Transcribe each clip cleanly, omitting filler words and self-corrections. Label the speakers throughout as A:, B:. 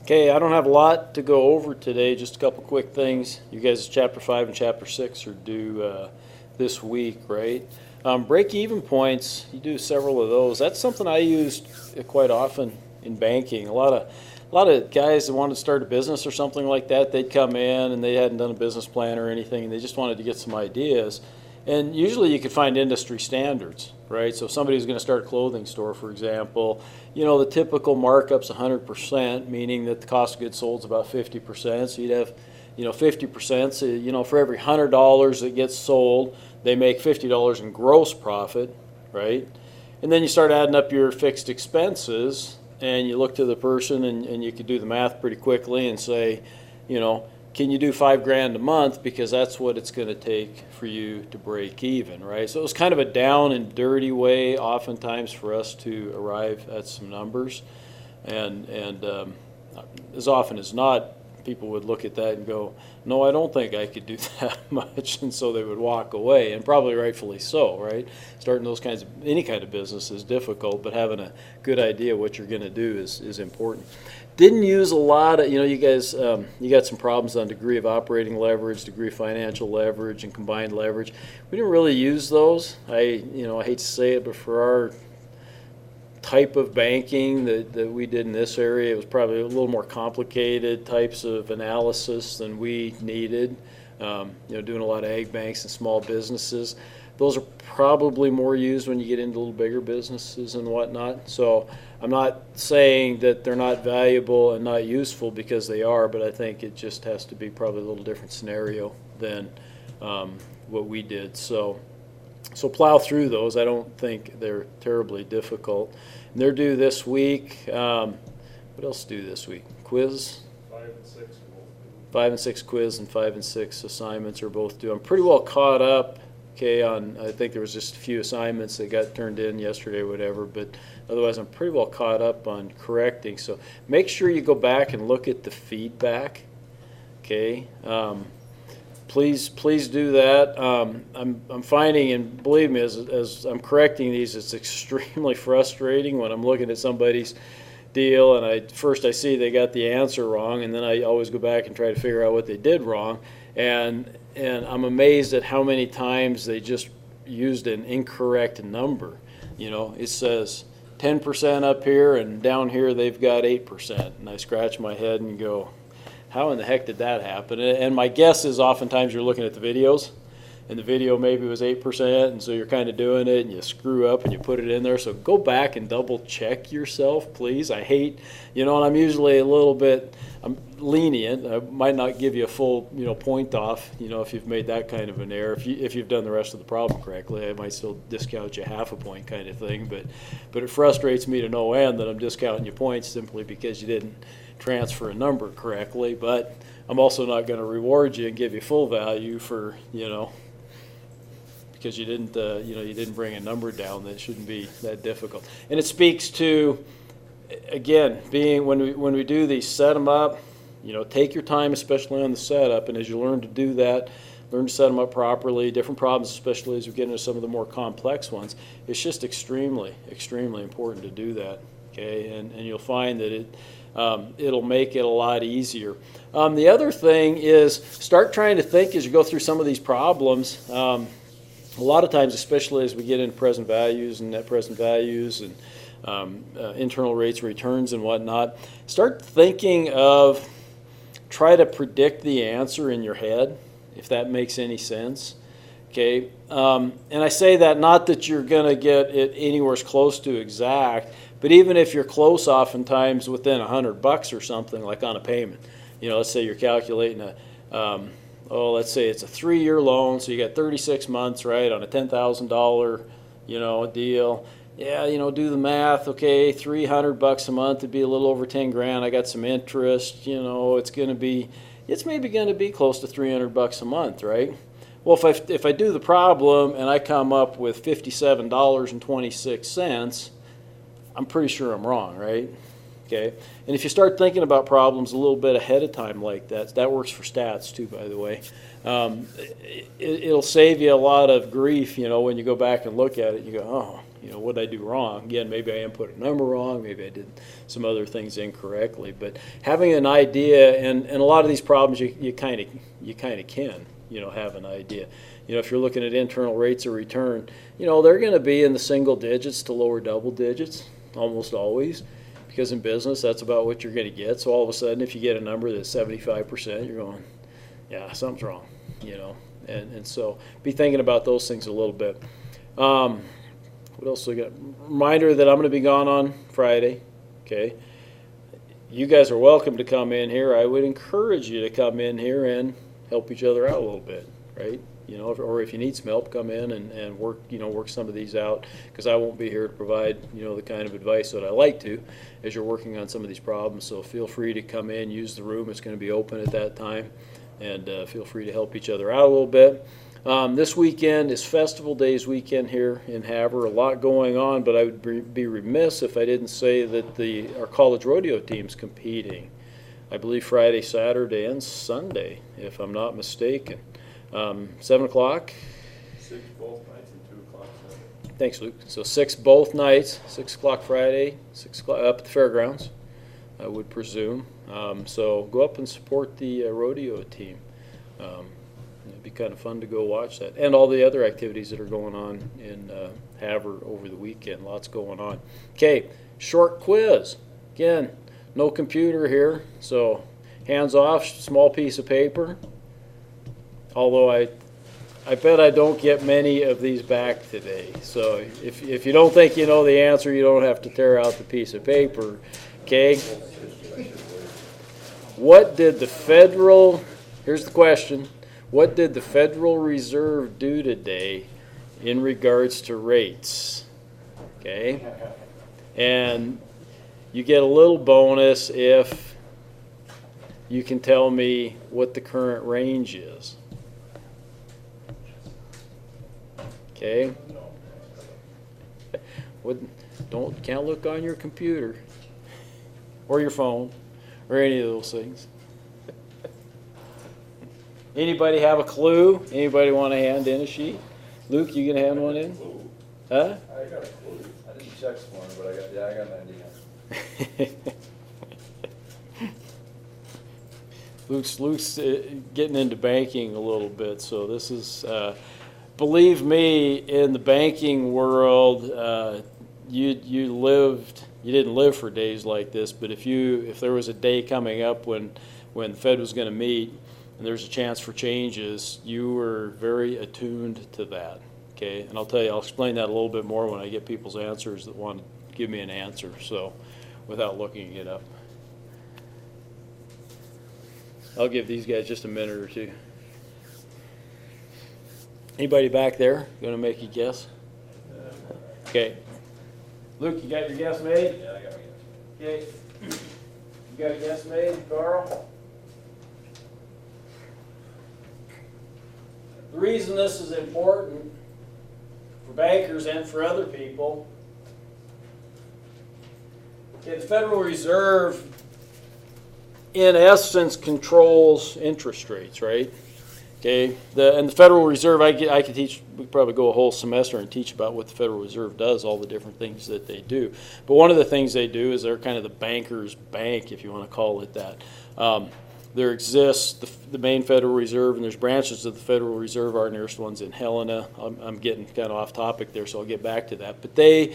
A: Okay, I don't have a lot to go over today, just a couple quick things. You guys, chapter 5 and chapter 6 are due this week, right? Break-even points, you do several of those. That's something I used quite often in banking. A lot of guys that wanted to start a business or something like that, they'd come in and they hadn't done a business plan or anything, and they just wanted to get some ideas. And usually you could find industry standards, right? So if somebody's going to start a clothing store, for example, the typical markup's 100%, meaning that the cost of goods sold is about 50%. So you'd have, 50%. So, for every $100 that gets sold, they make $50 in gross profit, right? And then you start adding up your fixed expenses, and you look to the person, and you could do the math pretty quickly and say, can you do $5,000 a month, because that's what it's going to take for you to break even, right? So it was kind of a down and dirty way oftentimes for us to arrive at some numbers, and as often as not, people would look at that and go, no, I don't think I could do that much, and so they would walk away, and probably rightfully so, right? Starting any kind of business is difficult, but having a good idea what you're going to do is important. Didn't use a lot of, you guys, you got some problems on degree of operating leverage, degree of financial leverage, and combined leverage. We didn't really use those. I hate to say it, but for our type of banking that we did in this area, it was probably a little more complicated types of analysis than we needed. Doing a lot of ag banks and small businesses. Those are probably more used when you get into little bigger businesses and whatnot. So I'm not saying that they're not valuable and not useful, because they are, but I think it just has to be probably a little different scenario than what we did. So plow through those. I don't think they're terribly difficult. And they're due this week. What else due this week? Quiz?
B: 5 and 6.
A: 5 and 6 quiz and 5 and 6 assignments are both due. I'm pretty well caught up. Okay, I think there was just a few assignments that got turned in yesterday or whatever, but otherwise I'm pretty well caught up on correcting. So make sure you go back and look at the feedback. Okay. Please do that. I'm finding, and believe me, as I'm correcting these, it's extremely frustrating when I'm looking at somebody's deal and I see they got the answer wrong, and then I always go back and try to figure out what they did wrong, and I'm amazed at how many times they just used an incorrect number. It says 10% up here, and down here they've got 8%, and I scratch my head and go, how in the heck did that happen? And my guess is oftentimes you're looking at the videos, and the video maybe was 8%, and so you're kind of doing it, and you screw up, and you put it in there. So go back and double check yourself, please. I hate, and I'm usually I'm lenient. I might not give you a full, point off, if you've made that kind of an error. If you've done the rest of the problem correctly, I might still discount you half a point kind of thing. But it frustrates me to no end that I'm discounting you points simply because you didn't transfer a number correctly. But I'm also not going to reward you and give you full value for, because you didn't bring a number down that shouldn't be that difficult. And it speaks to, again, being when we do these, set them up, take your time, especially on the setup, and as you learn to do that, learn to set them up properly, different problems, especially as we get into some of the more complex ones, it's just extremely, extremely important to do that, okay? And you'll find that it'll make it a lot easier. The other thing is start trying to think as you go through some of these problems. A lot of times, especially as we get into present values and net present values and internal rates of returns and whatnot, start thinking of, try to predict the answer in your head, if that makes any sense. Okay, and I say that not that you're going to get it anywhere close to exact, but even if you're close, oftentimes within $100 or something, like on a payment. Let's say you're calculating let's say it's a 3-year loan, so you got 36 months, right, on a $10,000, deal. Yeah, do the math. Okay, $300 a month would be a little over 10 grand. I got some interest. It's maybe going to be close to $300 a month, right? Well, if I do the problem and I come up with $57.26, I'm pretty sure I'm wrong, right? Okay, and if you start thinking about problems a little bit ahead of time like that works for stats too, by the way. It'll save you a lot of grief, when you go back and look at it. You go, oh, You know, what did I do wrong? Again, maybe I input a number wrong, maybe I did some other things incorrectly. But having an idea, and a lot of these problems you kind of can, you know, have an idea. You know, if you're looking at internal rates of return, you know, they're going to be in the single digits to lower double digits almost always, because in business that's about what you're going to get. So all of a sudden, if you get a number that's 75%, you're going, yeah, something's wrong, you know. And so be thinking about those things a little bit. What else we got? Reminder that I'm going to be gone on Friday. Okay. You guys are welcome to come in here. I would encourage you to come in here and help each other out a little bit, right? You know, or if you need some help, come in and work, you know, work some of these out, because I won't be here to provide, you know, the kind of advice that I like to as you're working on some of these problems. So feel free to come in, use the room. It's going to be open at that time, and feel free to help each other out a little bit. This weekend is Festival Days weekend here in Havre. A lot going on, but I would be remiss if I didn't say that our college rodeo team's competing. I believe Friday, Saturday, and Sunday, if I'm not mistaken. 7 o'clock?
B: 6 both nights and 2 o'clock Saturday.
A: Thanks, Luke. So 6 both nights, 6 o'clock Friday, 6 o'clock up at the fairgrounds, I would presume. So go up and support the rodeo team. It'd be kind of fun to go watch that, and all the other activities that are going on in Havre over the weekend. Lots going on. Okay, short quiz. Again, no computer here, so hands off, small piece of paper. Although I bet I don't get many of these back today. So if you don't think you know the answer, you don't have to tear out the piece of paper. Okay. Here's the question. What did the Federal Reserve do today in regards to rates? Okay. And you get a little bonus if you can tell me what the current range is. Okay. Can't look on your computer or your phone or any of those things. Anybody have a clue? Anybody want to hand in a sheet? Luke, you gonna hand one in? Huh?
B: I got a clue. I didn't check this morning, but I got an idea.
A: Luke's getting into banking a little bit, so this is, believe me, in the banking world, you didn't live for days like this, but if there was a day coming up when the Fed was going to meet and there's a chance for changes, you were very attuned to that. Okay, and I'll explain that a little bit more when I get people's answers that want to give me an answer. So, without looking it up. I'll give these guys just a minute or two. Anybody back there going to make a guess? Okay. Luke, you got your guess made?
B: Yeah, I got my guess.
A: Okay. You got a guess made, Carl? The reason this is important for bankers and for other people, okay, the Federal Reserve in essence controls interest rates, right? Okay, and the Federal Reserve, I could teach, we could probably go a whole semester and teach about what the Federal Reserve does, all the different things that they do. But one of the things they do is they're kind of the banker's bank, if you want to call it that. There exists the main Federal Reserve, and there's branches of the Federal Reserve. Our nearest one's in Helena. I'm getting kind of off topic there, so I'll get back to that. But they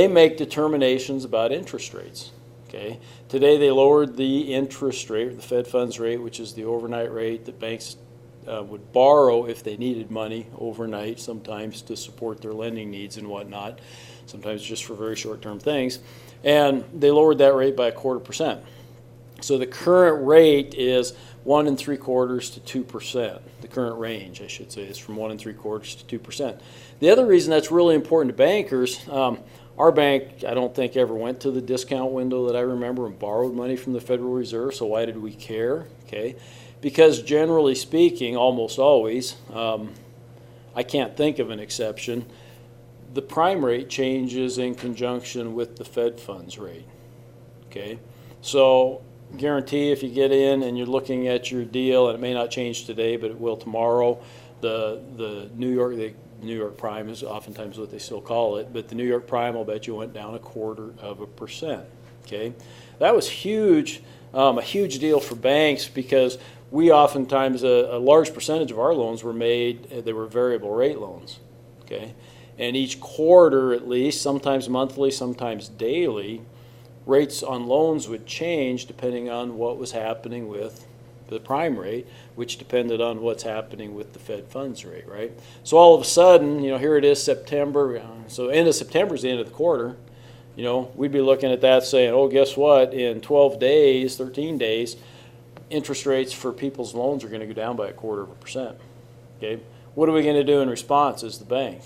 A: make determinations about interest rates. Okay. Today they lowered the interest rate, the Fed funds rate, which is the overnight rate that banks would borrow if they needed money overnight, sometimes to support their lending needs and whatnot, sometimes just for very short-term things. And they lowered that rate by 0.25%. So the current rate is 1 3/4 to 2%. The current range, I should say, is from 1 3/4 to 2%. The other reason that's really important to bankers, our bank, I don't think, ever went to the discount window that I remember and borrowed money from the Federal Reserve. So why did we care? Okay, because generally speaking, almost always, I can't think of an exception, the prime rate changes in conjunction with the Fed funds rate. Okay, so guarantee if you get in and you're looking at your deal, and it may not change today, but it will tomorrow, the New York, the The New York Prime is oftentimes what they still call it, but the New York Prime, I'll bet you, went down 0.25%. Okay, that was huge, a huge deal for banks because we oftentimes a large percentage of our loans were made. They were variable rate loans. Okay, and each quarter, at least, sometimes monthly, sometimes daily, rates on loans would change depending on what was happening with the prime rate, which depended on what's happening with the Fed funds rate, right? So all of a sudden, here it is September. So end of September is the end of the quarter. We'd be looking at that saying, oh, guess what? In 12 days, 13 days, interest rates for people's loans are going to go down by 0.25%. Okay, what are we going to do in response as the bank?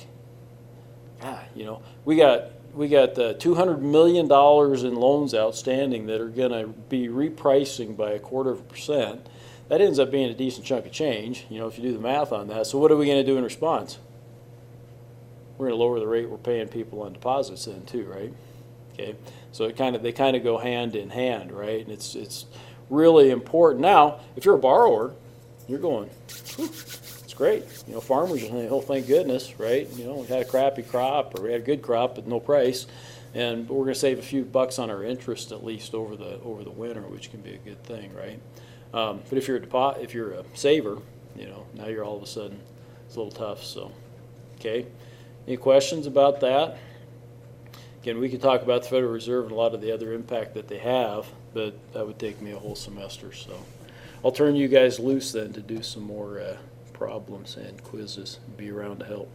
A: We got $200 million in loans outstanding that are going to be repricing by 0.25%. That ends up being a decent chunk of change, if you do the math on that. So what are we going to do in response? We're going to lower the rate we're paying people on deposits then too, right? Okay, so they kind of go hand in hand, right? And it's really important. Now, if you're a borrower, you're going, it's great. Farmers, oh, thank goodness, right? We had a crappy crop, or we had a good crop but no price, and we're going to save a few bucks on our interest at least over the winter, which can be a good thing, right? But if you're a saver, now you're all of a sudden it's a little tough. So, okay, any questions about that? Again, we could talk about the Federal Reserve and a lot of the other impact that they have, but that would take me a whole semester. So, I'll turn you guys loose then to do some more problems and quizzes. Be around to help.